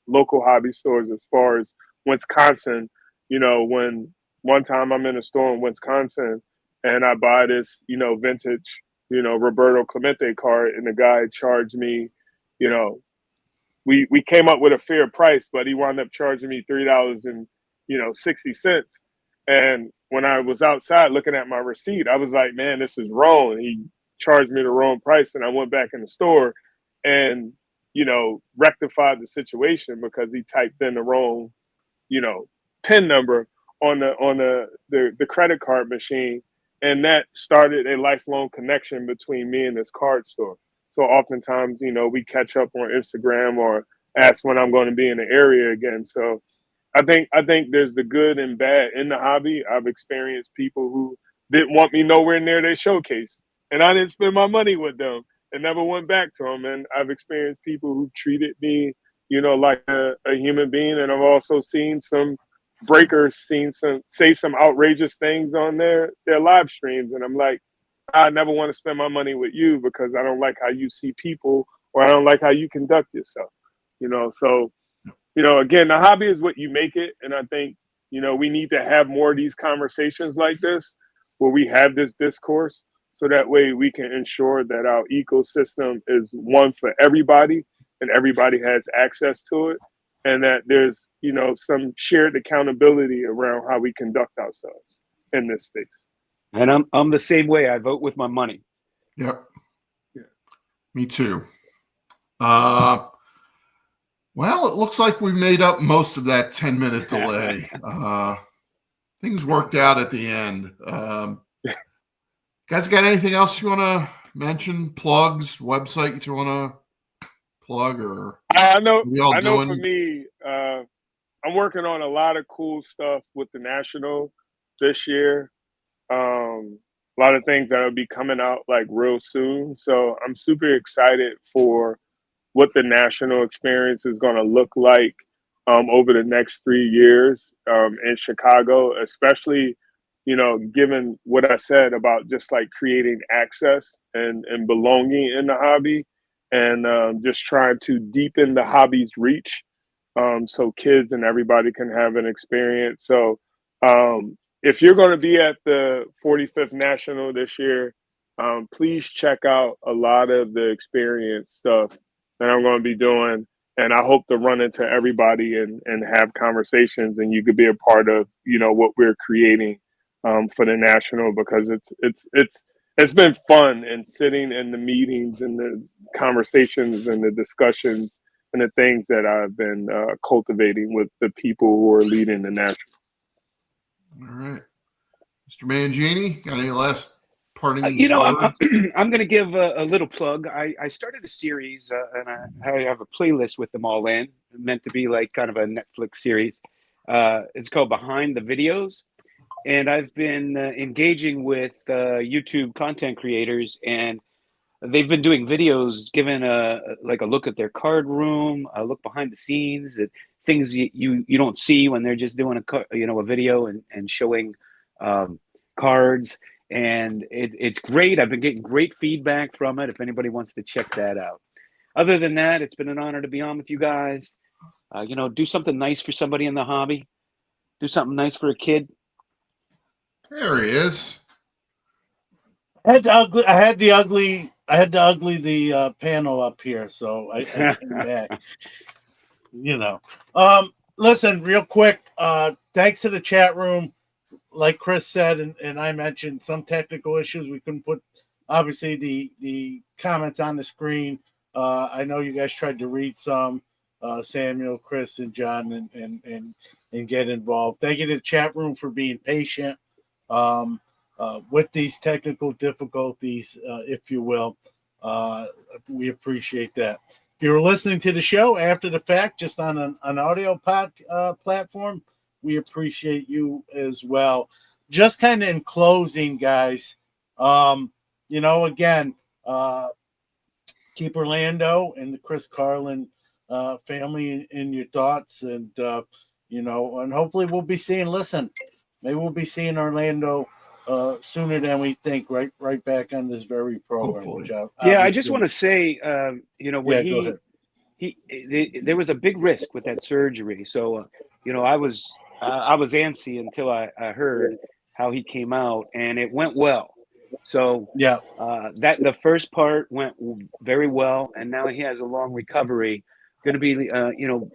local hobby stores as far as Wisconsin, when one time I'm in a store in Wisconsin and I buy this, vintage, Roberto Clemente card, and the guy charged me, we came up with a fair price, but he wound up charging me $3.60. And when I was outside looking at my receipt, I was like, man, this is wrong. He charged me the wrong price. And I went back in the store and, rectified the situation, because he typed in the wrong, PIN number on the credit card machine. And that started a lifelong connection between me and this card store. So oftentimes, we catch up on Instagram or ask when I'm going to be in the area again. So I think there's the good and bad in the hobby. I've experienced people who didn't want me nowhere near their showcase, and I didn't spend my money with them and never went back to them. And I've experienced people who treated me, like a human being. And I've also seen some breakers, seen some say some outrageous things on their live streams, and I'm like, I never want to spend my money with you because I don't like how you see people or I don't like how you conduct yourself. So again, the hobby is what you make it. And I think, we need to have more of these conversations like this where we have this discourse so that way we can ensure that our ecosystem is one for everybody and everybody has access to it. And that there's, some shared accountability around how we conduct ourselves in this space. And I'm the same way. I vote with my money. Yep. Yeah. Me too. Well, it looks like we made up most of that 10-minute delay. Things worked out at the end. Guys, got anything else you want to mention? Plugs, website you want to plug, or I know doing? For me, I'm working on a lot of cool stuff with the National this year. A lot of things that will be coming out like real soon. So I'm super excited for what the national experience is going to look like over the next 3 years in Chicago, especially, given what I said about just like creating access and belonging in the hobby and just trying to deepen the hobby's reach so kids and everybody can have an experience. So if you're going to be at the 45th National this year, please check out a lot of the experience stuff that I'm going to be doing. And I hope to run into everybody and have conversations, and you could be a part of, what we're creating for the National, because it's been fun, and sitting in the meetings and the conversations and the discussions and the things that I've been cultivating with the people who are leading the National. All right. Mr. Mangini, got any last parting words? I'm going to give a little plug. I started a series, and I have a playlist with them all in, meant to be like kind of a Netflix series. It's called Behind the Videos. And I've been engaging with YouTube content creators, and they've been doing videos, giving a look at their card room, a look behind the scenes, at things you don't see when they're just doing a video and showing cards. And it's great. I've been getting great feedback from it. If anybody wants to check that out. Other than that, it's been an honor to be on with you guys. Do something nice for somebody in the hobby. Do something nice for a kid. There he is. I had to ugly the panel up here, so I came back. Listen, real quick. Thanks to the chat room. Like Chris said, and I mentioned, some technical issues. We couldn't put, obviously, the comments on the screen. I know you guys tried to read some, Samuel, Chris, and John, and get involved. Thank you to the chat room for being patient with these technical difficulties, if you will. We appreciate that. If you're listening to the show after the fact, just on an audio platform, we appreciate you as well. Just kind of in closing, guys, again, keep Orlando and the Chris Carlin family in your thoughts, and and hopefully we'll be seeing. Maybe we'll be seeing Orlando sooner than we think. Right back on this very program. Which I just want to say, when there was a big risk with that surgery, so I was antsy until I heard how he came out, and it went well. So that the first part went very well, and now he has a long recovery. Going to be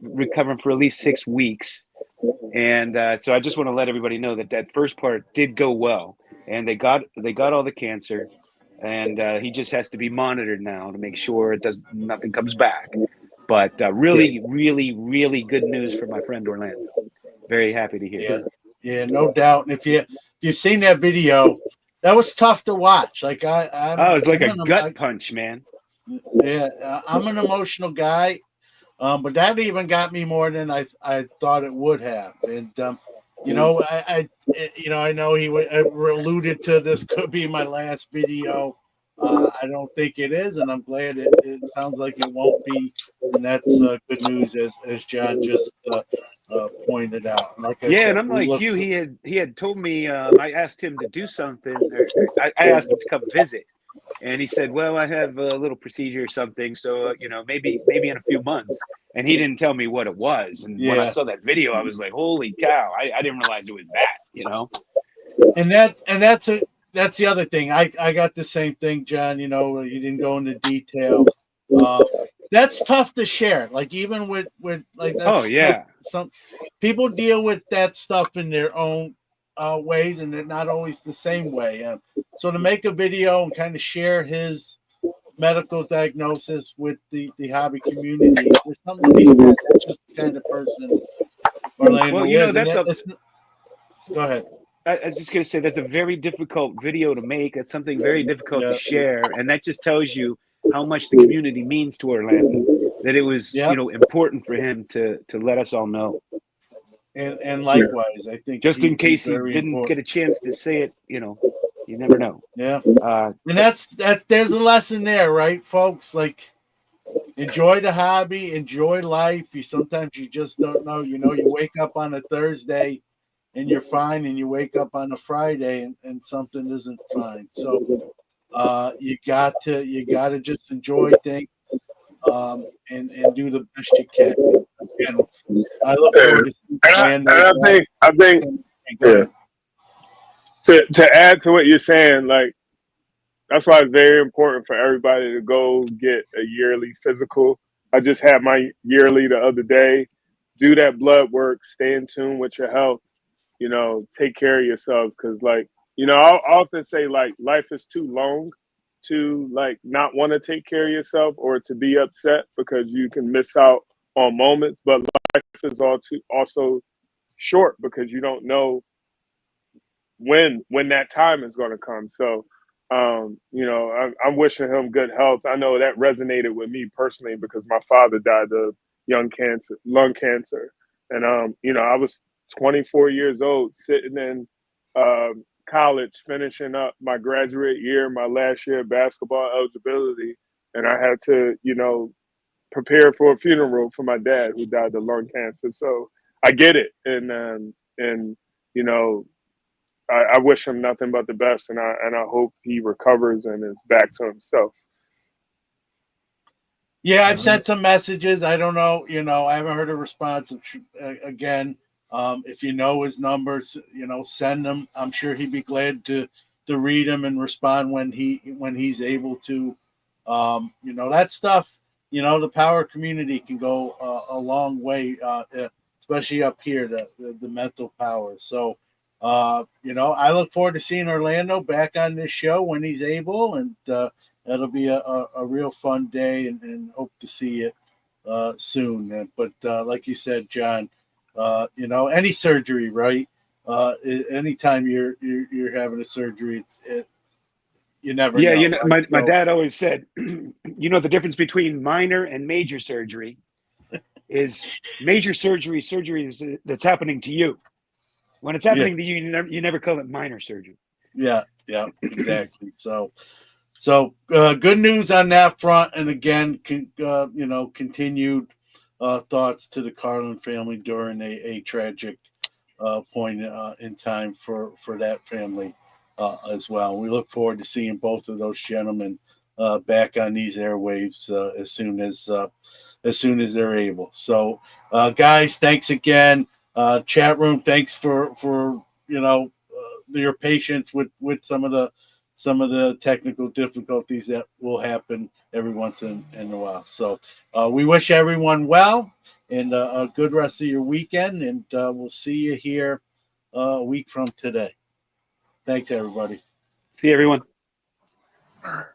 recovering for at least 6 weeks, and so I just want to let everybody know that first part did go well, and they got all the cancer, and he just has to be monitored now to make sure nothing comes back. But really, really, really good news for my friend Orlando. Very happy to hear. Yeah, no doubt. And if you've seen that video, that was tough to watch. Like it was like a gut punch, man. Yeah, I'm an emotional guy. But that even got me more than I thought it would have. And you know, I know he alluded to this could be my last video. I don't think it is, and I'm glad it sounds like it won't be, and that's good news, as John just pointed out. And like I Yeah, said, and I'm we like look you. for, He had told me. I asked him to do something. I asked him to come visit, and he said, "Well, I have a little procedure or something, so maybe in a few months." And he didn't tell me what it was. And when I yeah. saw that video, I was like, "Holy cow! I didn't realize it was that." And that's the other thing. I got the same thing, John. You know, you didn't go into detail. Uh, that's tough to share. Like even with like Oh that's like yeah. some people deal with that stuff in their own ways, and they're not always the same way. So to make a video and kind of share his medical diagnosis with the hobby community, there's something to be said. That's just the kind of person Well, Orlando is, and that's a. it's. Go ahead. I was just going to say that's a very difficult video to make. It's something very difficult to Yeah. share, and that just tells you how much the community means to Orlando. That it was, Yep. important for him to let us all know, And likewise, I think just in he's case he very didn't get important. a chance to say it. You never know. Yeah, Uh, and that's there's a lesson there, right, folks? Like enjoy the hobby, enjoy life. You just don't know. You know, you wake up on a Thursday and you're fine, and you wake up on a Friday and something isn't fine. So you gotta just enjoy things and do the best you can. Again, I look Yeah. forward to seeing And Orlando I think, Go yeah. ahead. To add to what you're saying, like that's why it's very important for everybody to go get a yearly physical. I just had my yearly the other day. Do that blood work. Stay in tune with your health. Take care of yourselves because, like, I often say like life is too long to like not want to take care of yourself or to be upset because you can miss out on moments. But life is also short because you don't know when that time is going to come. So, I'm wishing him good health. I know that resonated with me personally because my father died of lung cancer, and I was 24 years old, sitting in college, finishing up my graduate year, my last year of basketball eligibility, and I had to, prepare for a funeral for my dad who died of lung cancer. So I get it, and you know I wish him nothing but the best, and I hope he recovers and is back to himself. Yeah, I've sent some messages. I don't know. I haven't heard a response. Again, if you know his numbers, send them. I'm sure he'd be glad to read them and respond when he's able to. That stuff. The power community can go a long way, especially up here. The mental power. So, I look forward to seeing Orlando back on this show when he's able, and that'll be a real fun day, and hope to see it soon. But like you said, John, any surgery, right? Anytime you're having a surgery, you never yeah, know, right? my So dad always said, the difference between minor and major surgery is major surgery that's happening to you. When it's yeah, happening to you, you never call it minor surgery. yeah, exactly. So good news on that front, and again, continued thoughts to the Carlin family during a tragic point in time for that family as well. We look forward to seeing both of those gentlemen back on these airwaves as soon as they're able. So, guys, thanks again. Chat room, thanks for your patience with some of the technical difficulties that will happen every once in a while. So we wish everyone well and a good rest of your weekend, and we'll see you here a week from today. Thanks, everybody. See everyone. All right.